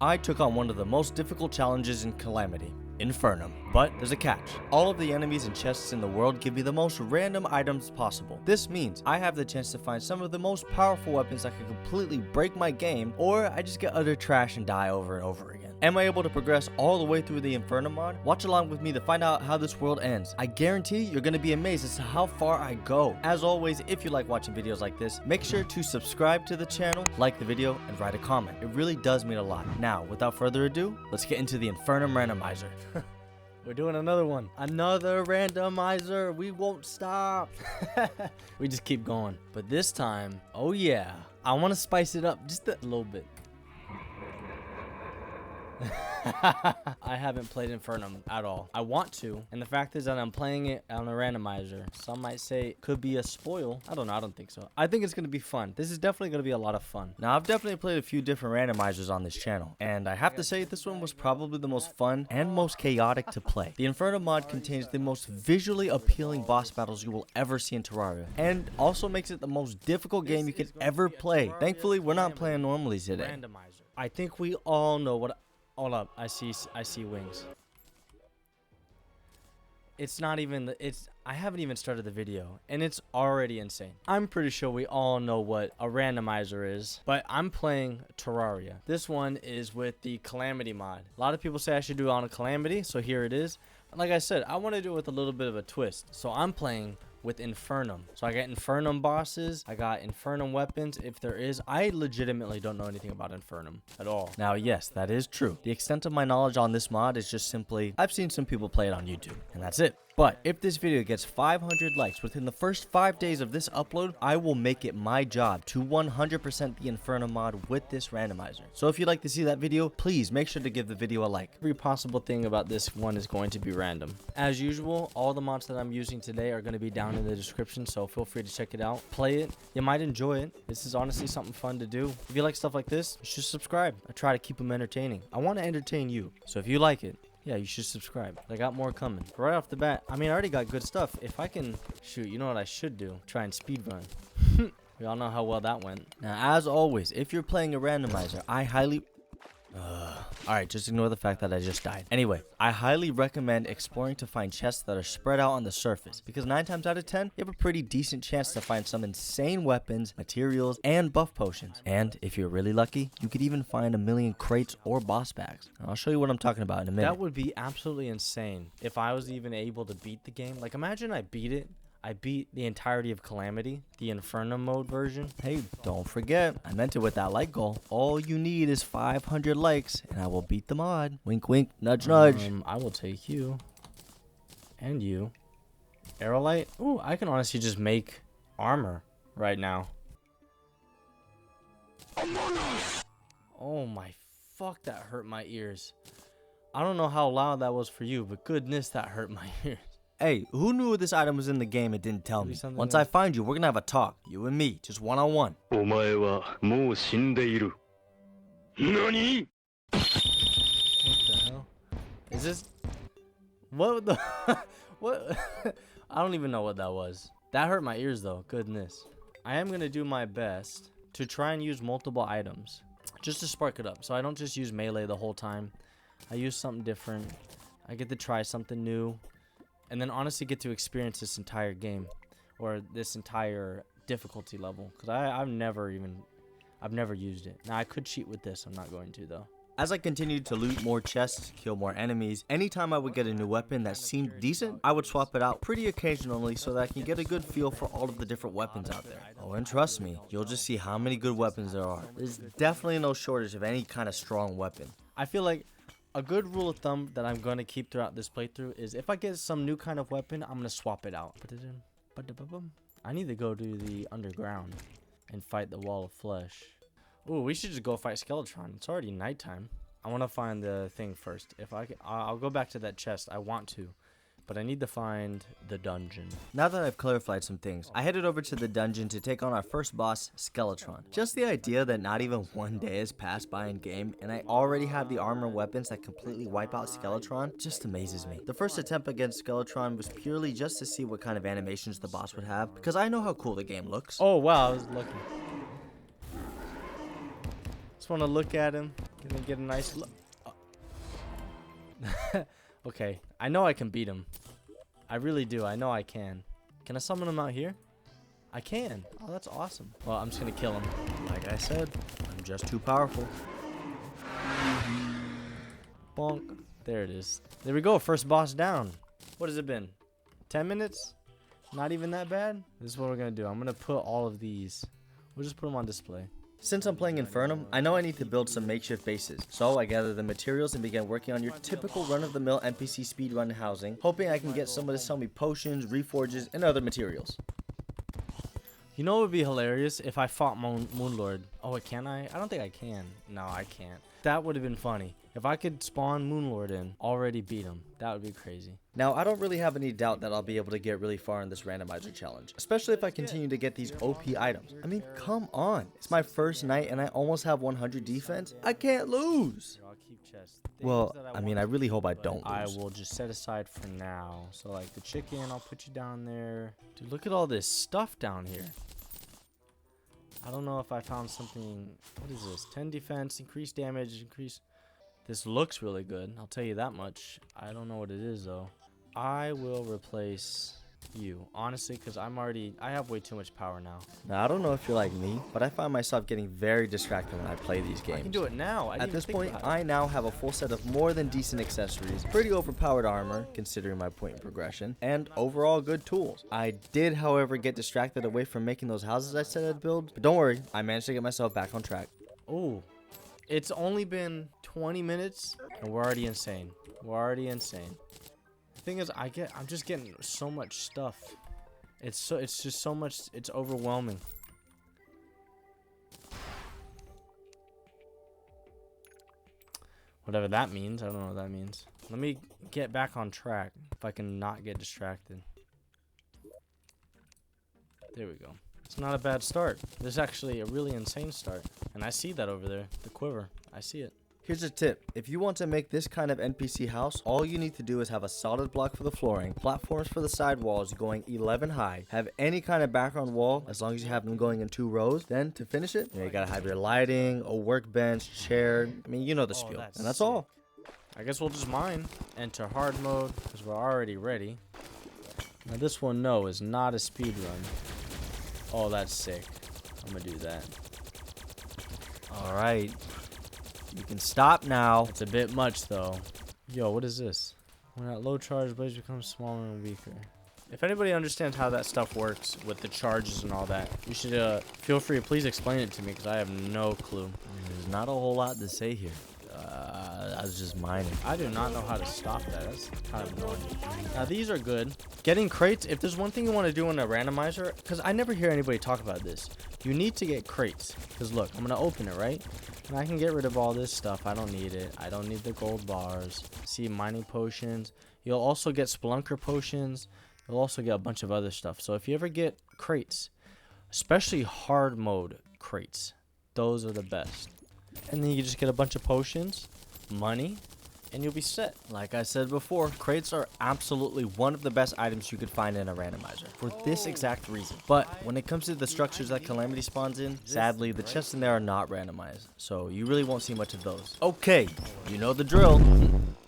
I took on one of the most difficult challenges in Calamity Infernum. But there's a catch. All of the enemies and chests in the world give me the most random items possible. This means I have the chance to find some of the most powerful weapons that could completely break my game, or I just get utter trash and die over and over again. Am I able to progress all the way through the Infernum mod? Watch along with me to find out how this world ends. I guarantee you're going to be amazed as to how far I go. As always, if you like watching videos like this, make sure to subscribe to the channel, like the video, and write a comment. It really does mean a lot. Now, without further ado, let's get into the Infernum Randomizer. We're doing another one. Another randomizer. We won't stop. We just keep going. But this time, oh yeah, I want to spice it up just a little bit. I haven't played Infernum at all. I want to, and the fact is that I'm playing it on a randomizer. Some might say it could be a spoil. I don't know. I don't think so. I think it's going to be fun. This is definitely going to be a lot of fun. Now, I've definitely played a few different randomizers on this channel, and I have to say this one was probably the most fun and most chaotic to play. The Infernum mod contains the most visually appealing boss battles you will ever see in Terraria, and also makes it the most difficult game you could ever play. Thankfully, we're not playing normally today. I think we all know what... Hold up, I see wings. It's not even I haven't even started the video and it's already insane. I'm pretty sure we all know what a randomizer is, but I'm playing Terraria. This one is with the Calamity mod. A lot of people say I should do it on a Calamity, so here it is. Like I said, I want to do it with a little bit of a twist. So I'm playing with Infernum. So I got Infernum bosses, I got Infernum weapons. If there is, I legitimately don't know anything about Infernum at all. Now, yes, that is true. The extent of my knowledge on this mod is just simply, I've seen some people play it on YouTube, and that's it. But if this video gets 500 likes within the first 5 days of this upload, I will make it my job to 100% the Infernum mod with this randomizer. So if you'd like to see that video, please make sure to give the video a like. Every possible thing about this one is going to be random. As usual, all the mods that I'm using today are going to be down in the description, so feel free to check it out. Play it. You might enjoy it. This is honestly something fun to do. If you like stuff like this, just subscribe. I try to keep them entertaining. I want to entertain you. So if you like it, yeah, you should subscribe. I got more coming. Right off the bat, I mean, I already got good stuff. If I can shoot, you know what I should do? Try and speedrun. We all know how well that went. Now, as always, if you're playing a randomizer, I highly... Alright, just ignore the fact that I just died. Anyway, I highly recommend exploring to find chests that are spread out on the surface, because 9 times out of 10, you have a pretty decent chance to find some insane weapons, materials, and buff potions. And if you're really lucky, you could even find a million crates or boss bags. I'll show you what I'm talking about in a minute. That would be absolutely insane if I was even able to beat the game. Like, imagine I beat it. I beat the entirety of Calamity, the Infernum mode version. Hey, don't forget, I meant it with that like goal. All you need is 500 likes, and I will beat the mod. Wink, wink, nudge, nudge. I will take you. And you. Aerolite? Ooh, I can honestly just make armor right now. Oh my, fuck, that hurt my ears. I don't know how loud that was for you, but goodness, that hurt my ears. Hey, who knew this item was in the game and didn't tell me? Once I find you, we're gonna have a talk. You and me, just one-on-one. Nani? What the hell? Is this... What the... What? I don't even know what that was. That hurt my ears though, goodness. I am gonna do my best to try and use multiple items, just to spark it up. So I don't just use melee the whole time. I use something different. I get to try something new. And then honestly get to experience this entire game, or this entire difficulty level, because I've never used it. Now I could cheat with this, I'm not going to though. As I continued to loot more chests, kill more enemies, anytime I would get a new weapon that seemed decent, I would swap it out pretty occasionally so that I can get a good feel for all of the different weapons out there. Oh, and trust me, you'll just see how many good weapons there are. There's definitely no shortage of any kind of strong weapon. I feel like a good rule of thumb that I'm going to keep throughout this playthrough is if I get some new kind of weapon, I'm going to swap it out. I need to go to the underground and fight the wall of flesh. Ooh, we should just go fight Skeletron. It's already nighttime. I want to find the thing first. If I can, I'll go back to that chest. I want to. But I need to find the dungeon. Now that I've clarified some things, I headed over to the dungeon to take on our first boss, Skeletron. Just the idea that not even one day has passed by in game, and I already have the armor and weapons that completely wipe out Skeletron, just amazes me. The first attempt against Skeletron was purely just to see what kind of animations the boss would have, because I know how cool the game looks. Oh wow, I was lucky. Just want to look at him. Gonna get a nice look. Okay, I know I can beat him. I really do. I know I can. Can I summon him out here? I can. Oh, that's awesome. Well, I'm just gonna kill him. Like I said, I'm just too powerful. Bonk. There it is. There we go. First boss down. What has it been? 10 minutes? Not even that bad? This is what we're gonna do. I'm gonna put all of these. We'll just put them on display. Since I'm playing Infernum, I know I need to build some makeshift bases, so I gathered the materials and began working on your typical run-of-the-mill NPC speedrun housing, hoping I can get someone to sell me potions, reforges, and other materials. You know what would be hilarious? If I fought Moonlord. Oh, can I? I don't think I can. No, I can't. That would have been funny. If I could spawn Moonlord in, already beat him. That would be crazy. Now, I don't really have any doubt that I'll be able to get really far in this randomizer challenge, especially if I continue to get these OP items. I mean, come on. It's my first night and I almost have 100 defense. I can't lose. I'll keep chests. Well, I mean, I really hope I don't lose. I will just set aside for now. So, like the chicken, I'll put you down there. Dude, look at all this stuff down here. I don't know if I found something. What is this? 10 defense, increased damage, increase. This looks really good. I'll tell you that much. I don't know what it is though. I will replace you, honestly, because I have way too much power now. Now, I don't know if you're like me, but I find myself getting very distracted when I play these games. I can do it now. At this point, I now have a full set of more than decent accessories, pretty overpowered armor, considering my point in progression, and overall good tools. I did, however, get distracted away from making those houses I said I'd build, but don't worry, I managed to get myself back on track. Oh, it's only been 20 minutes, and we're already insane. We're already insane. The thing is, I'm just getting so much stuff. It's just so much. It's overwhelming. Whatever that means, I don't know what that means. Let me get back on track if I can not get distracted. There we go. It's not a bad start. This is actually a really insane start, and I see that over there, the quiver. I see it. Here's a tip. If you want to make this kind of NPC house, all you need to do is have a solid block for the flooring, platforms for the side walls going 11 high, have any kind of background wall, as long as you have them going in 2 rows. Then, to finish it, you gotta have your lighting, a workbench, chair. I mean, you know the spiel. And that's all. I guess we'll just mine. Enter hard mode, because we're already ready. Now this one, no, is not a speed run. Oh, that's sick. I'm gonna do that. Alright. You can stop now. It's a bit much, though. Yo, what is this? When at low charge, blades become smaller and weaker. If anybody understands how that stuff works with the charges and all that, you should feel free to please explain it to me, because I have no clue. There's not a whole lot to say here. I was just mining. I do not know how to stop that. That's kind of annoying. Now, these are good. Getting crates, if there's one thing you want to do in a randomizer, because I never hear anybody talk about this, you need to get crates. Because look, I'm going to open it, right? And I can get rid of all this stuff. I don't need it. I don't need the gold bars. See, mining potions. You'll also get spelunker potions. You'll also get a bunch of other stuff. So if you ever get crates, especially hard mode crates, those are the best. And then you just get a bunch of potions, money, and you'll be set. Like I said before, crates are absolutely one of the best items you could find in a randomizer, for this exact reason. But when it comes to the structures that Calamity spawns in, sadly, the chests in there are not randomized, so you really won't see much of those. Okay, you know the drill.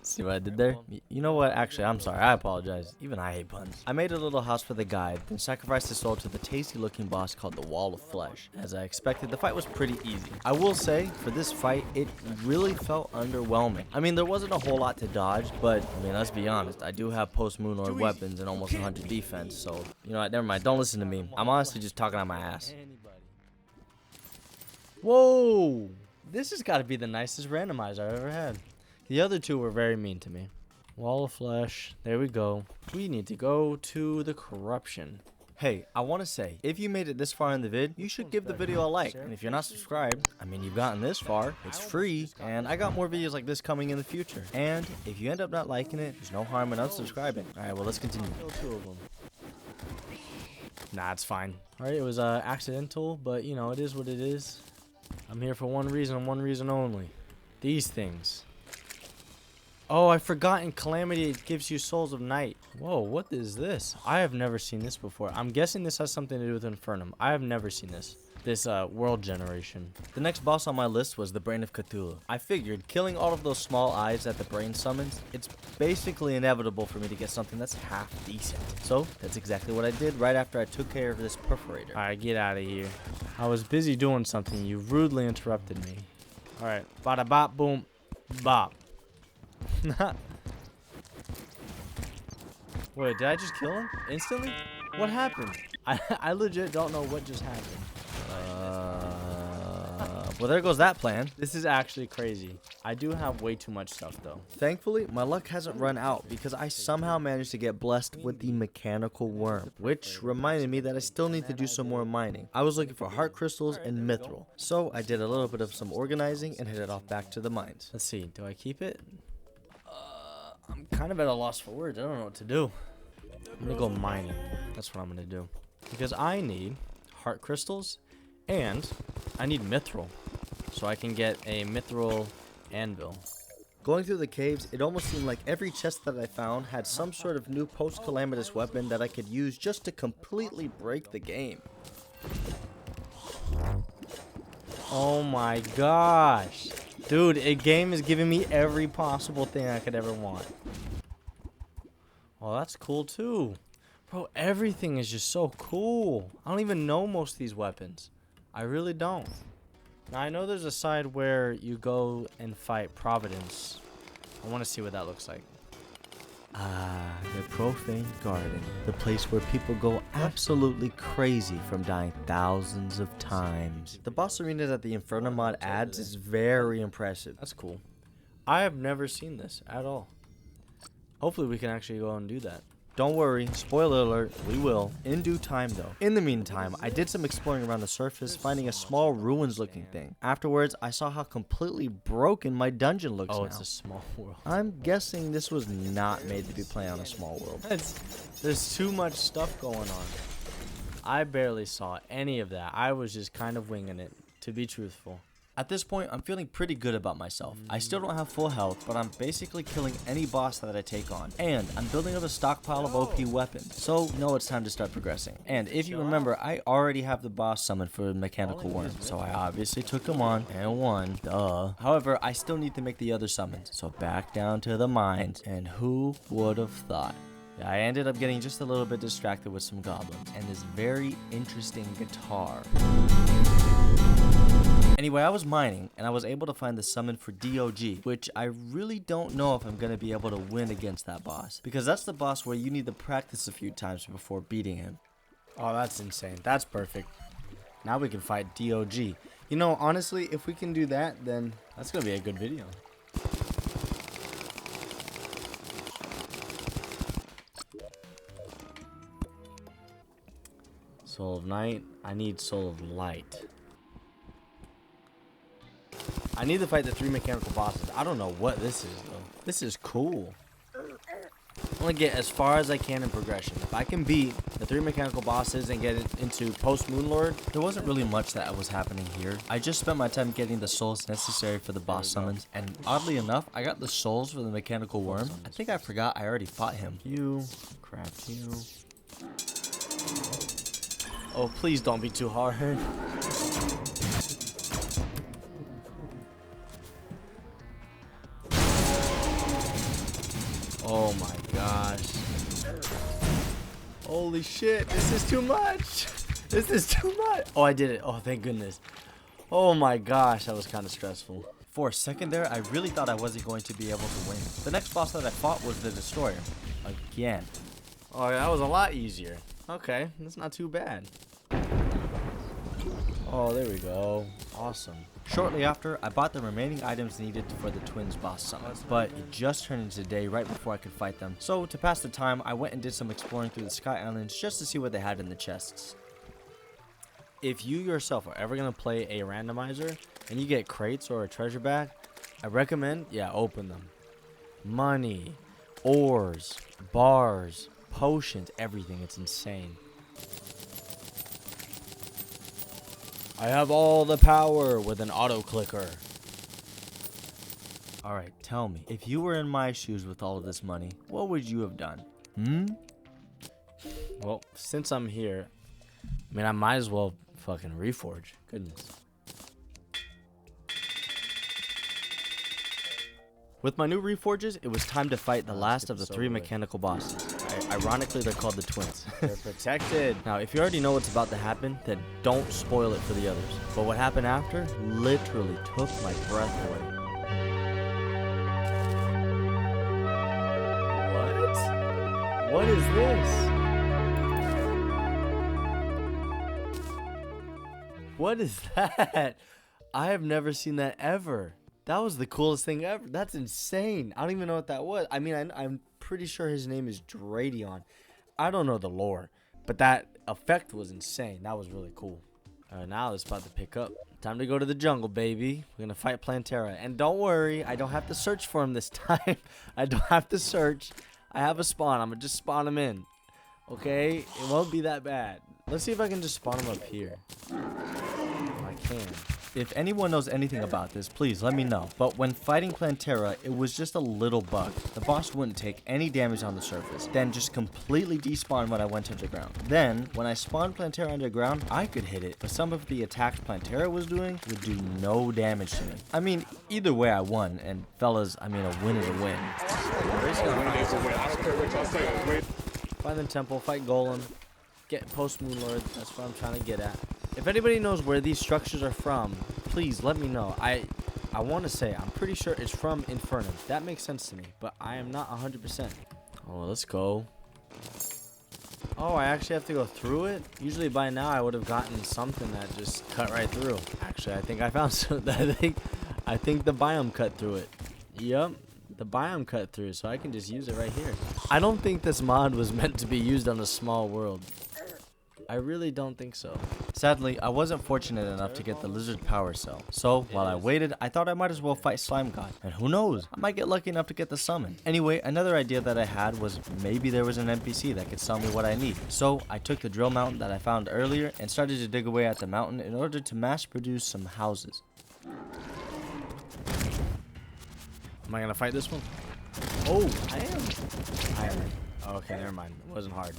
See what I did there? You know what? Actually, I'm sorry. I apologize. Even I hate puns. I made a little house for the guide, then sacrificed his soul to the tasty-looking boss called the Wall of Flesh. As I expected, the fight was pretty easy. I will say, for this fight, it really felt underwhelming. I mean, there wasn't a whole lot to dodge, but, I mean, let's be honest. I do have Post-Moonlord weapons and almost 100 defense, so, you know what? Never mind. Don't listen to me. I'm honestly just talking out my ass. Whoa! This has got to be the nicest randomizer I've ever had. The other two were very mean to me. Wall of Flesh. There we go. We need to go to the corruption. Hey, I want to say, if you made it this far in the vid, you should give the video a like. And if you're not subscribed, I mean, you've gotten this far. It's free. And I got more videos like this coming in the future. And if you end up not liking it, there's no harm in unsubscribing. Alright, well, let's continue. Kill 2 of them. Nah, it's fine. Alright, it was accidental, but, you know, it is what it is. I'm here for one reason and one reason only. These things. Oh, I forgot in Calamity it gives you Souls of Night. Whoa, what is this? I have never seen this before. I'm guessing this has something to do with Infernum. I have never seen this. this world generation. The next boss on my list was the Brain of Cthulhu. I figured killing all of those small eyes that the brain summons, it's basically inevitable for me to get something that's half decent. So that's exactly what I did right after I took care of this perforator. Alright, get out of here. I was busy doing something. You rudely interrupted me. Alright, bada bop, boom, bop. Wait, did I just kill him instantly? What happened? I legit don't know what just happened. Well, there goes that plan. This is actually crazy. I do have way too much stuff though. Thankfully, my luck hasn't run out because I somehow managed to get blessed with the mechanical worm, which reminded me that I still need to do some more mining. I was looking for heart crystals and mithril, so I did a little bit of some organizing and headed off back to the mines. Let's see, do I keep it? I'm kind of at a loss for words. I don't know what to do. I'm gonna go mining. That's what I'm gonna do. Because I need heart crystals and I need mithril. So I can get a mithril anvil. Going through the caves, it almost seemed like every chest that I found had some sort of new post-calamitous weapon that I could use just to completely break the game. Oh my gosh. Dude, a game is giving me every possible thing I could ever want. Oh, that's cool too. Bro, everything is just so cool. I don't even know most of these weapons. I really don't. Now, I know there's a side where you go and fight Providence. I want to see what that looks like. Ah, the profane garden. The place where people go absolutely crazy from dying thousands of times. The boss arena that the Infernum mod adds is very impressive. That's cool. I have never seen this at all. Hopefully we can actually go and do that. Don't worry, spoiler alert, we will. In due time though. In the meantime, I did some exploring around the surface, finding a small ruins looking thing. Afterwards, I saw how completely broken my dungeon looks now. It's a small world. I'm guessing this was not made to be played on a small world. There's too much stuff going on. I barely saw any of that. I was just kind of winging it, to be truthful. At this point, I'm feeling pretty good about myself. I still don't have full health, but I'm basically killing any boss that I take on. And I'm building up a stockpile of OP weapons. So, it's time to start progressing. And if you remember, I already have the boss summoned for Mechanical Worm. So I obviously took him on and won. Duh. However, I still need to make the other summons. So back down to the mines. And who would have thought? I ended up getting just a little bit distracted with some goblins and this very interesting guitar. Anyway, I was mining, and I was able to find the summon for DOG, which I really don't know if I'm going to be able to win against that boss, because that's the boss where you need to practice a few times before beating him. Oh, that's insane. That's perfect. Now we can fight DOG. You know, honestly, if we can do that, then that's going to be a good video. Soul of Night. I need Soul of Light. I need to fight the 3 mechanical bosses. I don't know what this is, though. This is cool. I want to get as far as I can in progression. If I can beat the 3 mechanical bosses and get it into Post-Moonlord, there wasn't really much that was happening here. I just spent my time getting the souls necessary for the boss summons, and oddly enough, I got the souls for the mechanical worm. I think I forgot I already fought him. Craft you. Oh, please don't be too hard. Oh my gosh. Holy shit, this is too much. This is too much. Oh, I did it. Oh, thank goodness. Oh my gosh, that was kind of stressful. For a second there, I really thought I wasn't going to be able to win. The next boss that I fought was the Destroyer. Again. Oh, that was a lot easier. Okay, that's not too bad. Oh, there we go. Awesome. Shortly after, I bought the remaining items needed for the twins boss summon, but it just turned into day right before I could fight them. So to pass the time, I went and did some exploring through the Sky Islands just to see what they had in the chests. If you yourself are ever going to play a randomizer and you get crates or a treasure bag, I recommend, open them. Money, ores, bars, potions, everything. It's insane. I have all the power with an auto clicker. Alright, tell me, if you were in my shoes with all of this money, what would you have done? Well, since I'm here, I mean, I might as well Fucking Reforge. Goodness. With my new Reforges, it was time to fight the last of the 3 mechanical bosses. Ironically, they're called the twins. They're protected. Now, if you already know what's about to happen, then don't spoil it for the others. But what happened after literally took my breath away. What? What is this? What is that? I have never seen that ever. That was the coolest thing ever. That's insane. I don't even know what that was. I mean, I'm pretty sure his name is Dradion. I don't know the lore, but that effect was insane. That was really cool. Now it's about to pick up. Time to go to the jungle, baby. We're going to fight Plantera. And don't worry, I don't have to search for him this time. I don't have to search. I have a spawn. I'm going to just spawn him in. Okay? It won't be that bad. Let's see if I can just spawn him up here. I can. If anyone knows anything about this, please let me know. But when fighting Plantera, it was just a little bug. The boss wouldn't take any damage on the surface, then just completely despawn when I went underground. Then, when I spawned Plantera underground, I could hit it, but some of the attacks Plantera was doing would do no damage to me. I mean, either way I won, and fellas, I mean, a win is a win. Find the temple, fight Golem, get Post-Moonlord. That's what I'm trying to get at. If anybody knows where these structures are from, please let me know. I want to say, I'm pretty sure it's from Infernum. That makes sense to me, but I am not 100%. Oh, let's go. Oh, I actually have to go through it? Usually by now I would have gotten something that just cut right through. Actually, I think I found something. I think the biome cut through it. Yep. The biome cut through, so I can just use it right here. I don't think this mod was meant to be used on a small world. I really don't think so. Sadly, I wasn't fortunate enough to get the lizard power cell. So, while I waited, I thought I might as well fight Slime God. And who knows, I might get lucky enough to get the summon. Anyway, another idea that I had was maybe there was an NPC that could sell me what I need. So, I took the drill mountain that I found earlier and started to dig away at the mountain in order to mass produce some houses. Am I gonna fight this one? Oh, I am. I am. Oh, okay, never mind. It wasn't hard.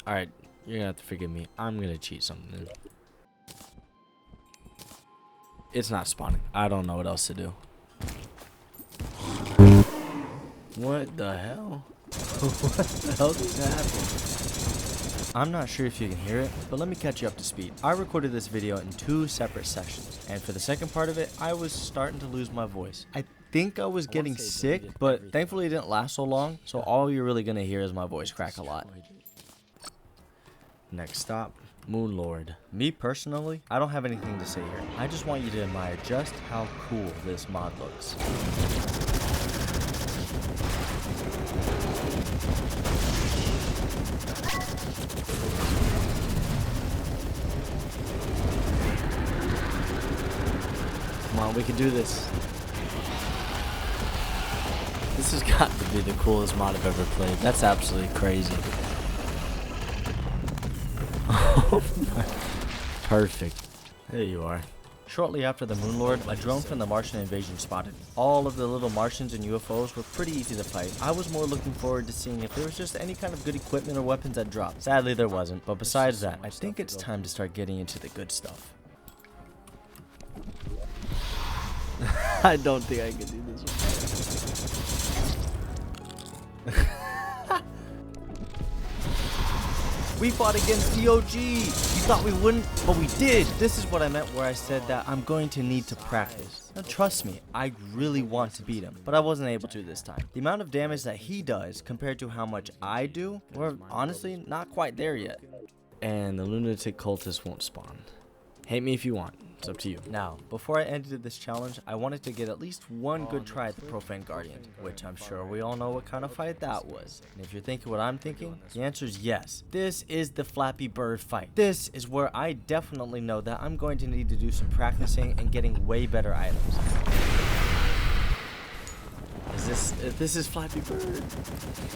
Alright, you're gonna have to forgive me. I'm gonna cheat something. It's not spawning. I don't know what else to do. What the hell? What the hell just happened? I'm not sure if you can hear it, but let me catch you up to speed. I recorded this video in 2 separate sessions, and for the second part of it, I was starting to lose my voice. I think I was getting sick, but thankfully it didn't last so long, so all you're really gonna hear is my voice crack a lot. Next stop, Moonlord. Me personally, I don't have anything to say here. I just want you to admire just how cool this mod looks. Come on, we can do this. This has got to be the coolest mod I've ever played. That's absolutely crazy. Perfect. There you are. Shortly after the Moonlord, a drone from the Martian invasion spotted me. All of the little Martians and UFOs were pretty easy to fight. I was more looking forward to seeing if there was just any kind of good equipment or weapons that dropped. Sadly, there wasn't, but besides that, I think it's time to start getting into the good stuff. I don't think I can do this one. We fought against DOG! You thought we wouldn't, but we did! This is what I meant where I said that I'm going to need to practice. Now trust me, I really want to beat him, but I wasn't able to this time. The amount of damage that he does compared to how much I do, we're honestly not quite there yet. And the lunatic cultist won't spawn. Hate me if you want. It's up to you. Now, before I ended this challenge, I wanted to get at least one good try at the Profane Guardian, which I'm sure we all know what kind of fight that was. And if you're thinking what I'm thinking, the answer is yes. This is the Flappy Bird fight. This is where I definitely know that I'm going to need to do some practicing and getting way better items. This is Flappy Bird.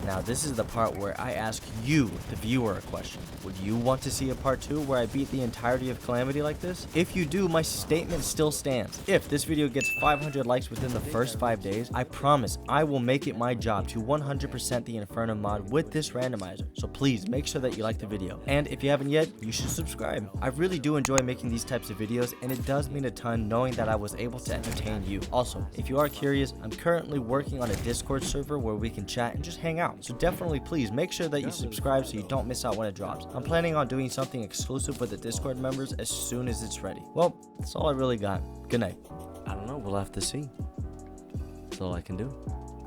Now this is the part where I ask you, the viewer, a question. Would you want to see a part 2 where I beat the entirety of Calamity like this? If you do, my statement still stands. If this video gets 500 likes within the first 5 days, I promise I will make it my job to 100% the Infernum mod with this randomizer. So please make sure that you like the video. And if you haven't yet, you should subscribe. I really do enjoy making these types of videos, and it does mean a ton knowing that I was able to entertain you. Also, if you are curious, I'm currently working on a Discord server where we can chat and just hang out. So definitely please make sure that you subscribe so you don't miss out when it drops. I'm planning on doing something exclusive with the Discord members as soon as it's ready. Well, that's all I really got. Good night. I don't know. We'll have to see. That's all I can do.